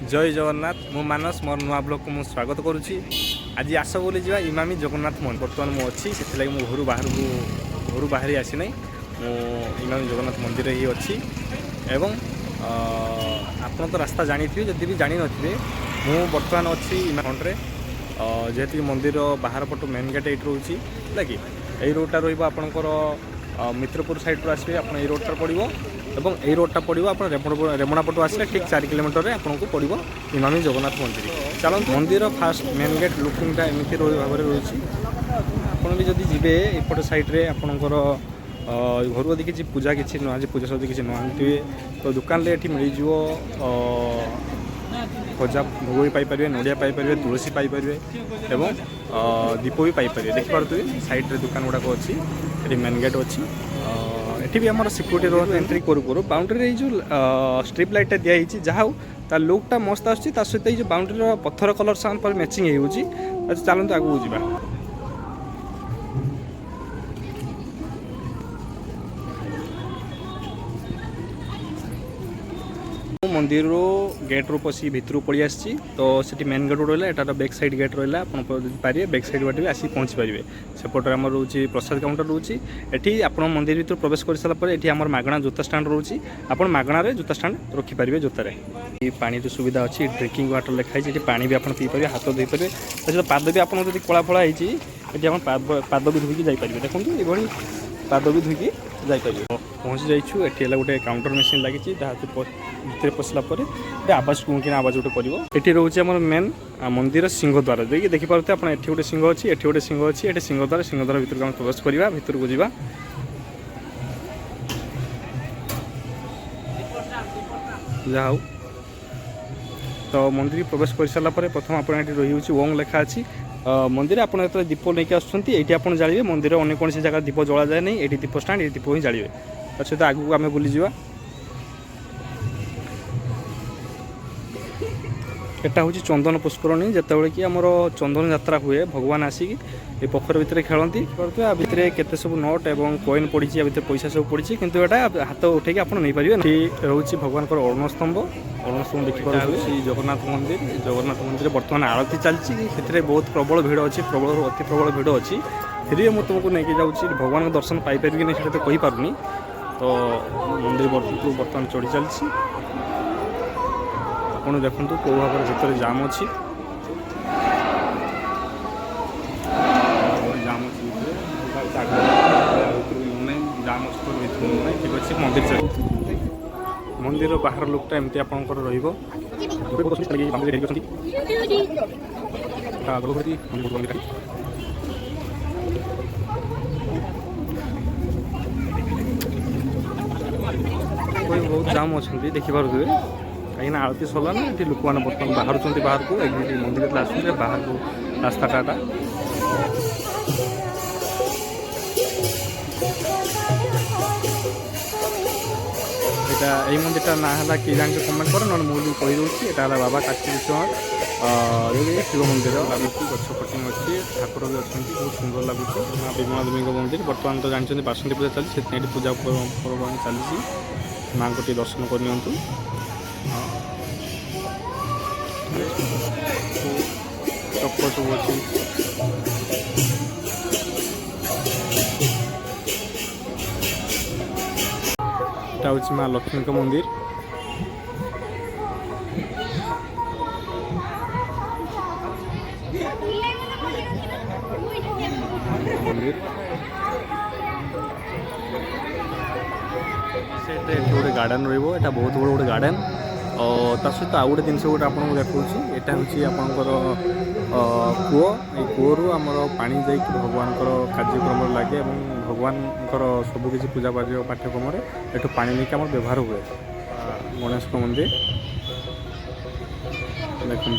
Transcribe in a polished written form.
जय जगन्नाथ मु मानस मोर नुआ ब्लॉग को मुझे स्वागत करुच्ची। आज आस बोली जा इमामी जगन्नाथ मंदिर बर्तमान मुझे से मो घर बाहरी आसी ना मु इमामी जगन्नाथ मंदिर ही अच्छी एवं आपन तो रास्ता जानी थी जदि भी जानी नथिबे मु बर्तमान अच्छी इमामंडरे जेहेतु मंदिर बाहर पटु मेन गेट ये रोचे लगे यही रोडटा रपर मित्रपुर साइड आसवे आप रोडटा पड़ो এবং এই রোডটা পড়ব আপনার রেমুনা পটু আসলে ঠিক 4 কিলোমিটারে আপনার পড়ব ইমামি জগন্নাথ মন্দির। চলুন মন্দির ফার্স্ট মেন গেট লুকিংটা এমতি ভাবে রয়েছে। আপনার বি যদি যাবে এপট সাইড্রে আপনার ঘর যদি কিছু পূজা কিছু নয় যে পূজা সবজি কিছু নয় তো দোকানে এটি মিলযোগ খোজা ভোগ भी पाइपर नड़िया पाइपर तुलसी पाइपर এবং दीप भी पाइपर देखिपे साइड्रे दुकान गुड़ाक अच्छी ये मेन गेट अच्छी एटी भी आम सिक्यूरीटी रोड एंट्री करू करू बाउंड्री जो स्ट्रिप लाइटा दिखाई जहाँ तार लुकटा मस्त आसुच्ची सहित जो बाउंड्री पत्थर कलर सामान पर मैचिंग हो चलते आगू जा मंदिर गेट रू पशी भितर पड़ी आसी तो सीटी मेन गेट रहा एटार बैक साइड गेट रहा पारे बैक साइड बाटे भी आसी पहुँची पारे सेपटे आम रोचे प्रसाद काउंटर रोचे एटी आप मंदिर भर प्रवेश कर सारापर ये आम मागणा जोता स्टाण्ड रोचे आप मागणार जोता स्टाण्ड रखिपारे जोतार पानी सुविधा अच्छी ड्रिंकिंग वाटर लिखाई ये पानी भी आप पीपारे हाथ धोई पारे सहित पाद भी आपको जब कला फला होती पाद भी धोईकी जापर देखो ये पाद भी धोईकी जापर पहुँची जाइए ये गोटे काउंटर मेसीन लगी भर पशला आवाज कुकिन आवाज गोटे कर रोचे आम मेन मंदिर सिंहद्वार देखिए देखिपे आप ये गोटे सिंह अच्छी ये गोटे सिंह अच्छी ये सिंहद्वार भर को प्रवेश करवा भर को जा जहा तो मंदिर प्रवेश कर सारापर प्रथम आप रही ओंग लेखा अच्छी मंदिर आप दीप लेकिन आसुँच आप जाइए मंदिर अनेक कौन जगह दीप जला जाए नहीं ये दीप स्टाण्ड ये दीप ही जाइए सहित आगू आम बुलीजा एटा हूँ चंदन पुष्करणी जिते कि आमर चंदन यात्रा हुए भगवान आसिक ये पोखर भितर खेलती भितर केते सब नोट और कॉइन पड़ी भितर पैसा सब पड़ी किंतु एटा हाथ उठे आप नहीं पारे रोचे भगवान अरुण स्तंभ देखिए जगन्नाथ मंदिर बर्तमान आरती चलती बहुत प्रबल भिड़ अच्छी प्रबल अति प्रबल भिड़ अच्छी फिर मुझे तुमको लेके जाऊँगी भगवान दर्शन पाइपर कि नहीं तो कहींपारूनी तो मंदिर बर्तमान चढ़ी चलती आपड़ देखूँ कौ भाव भर जाम अच्छी जाम अच्छी जाम अच्छी ठीक अच्छे मंदिर चल मंदिर बाहर लुकटा एमती आपंकर बहुत जाम अच्छा देखिपे कहीं आरती सरला ना ये लोक मैंने बर्तमान बाहर बाहर को मंदिर आस बाहर को रास्ताटा यही मंदिर ना है कि जान कमेंट कर ना मुझे कहीदे यहाँ बाबा काशीविश्वनाथ शिव मंदिर लगुच गछ कटिंग अच्छी ठाकुर भी अच्छा बहुत सुंदर लगुच विमला देवी मंदिर बर्तमान तो जानते बासंती पूजा चलती पूजा पर्व चलती माँ को दर्शन करनी चप्पल सब अच्छी हूँ माँ लक्ष्मी मंदिर गोटे गार्डन रहा बहुत बड़ गोटे गार्डन और सहित आउ गोटे जिन गोटे आपको देखा यहाँ हूँ आपंकर कूओ ये कूओ आम पा जा भगवान कार्यक्रम लगे और भगवान सबकि पूजा पाठ्यक्रम एठू पा नहीं व्यवहार हुए गणेश मंदिर देखो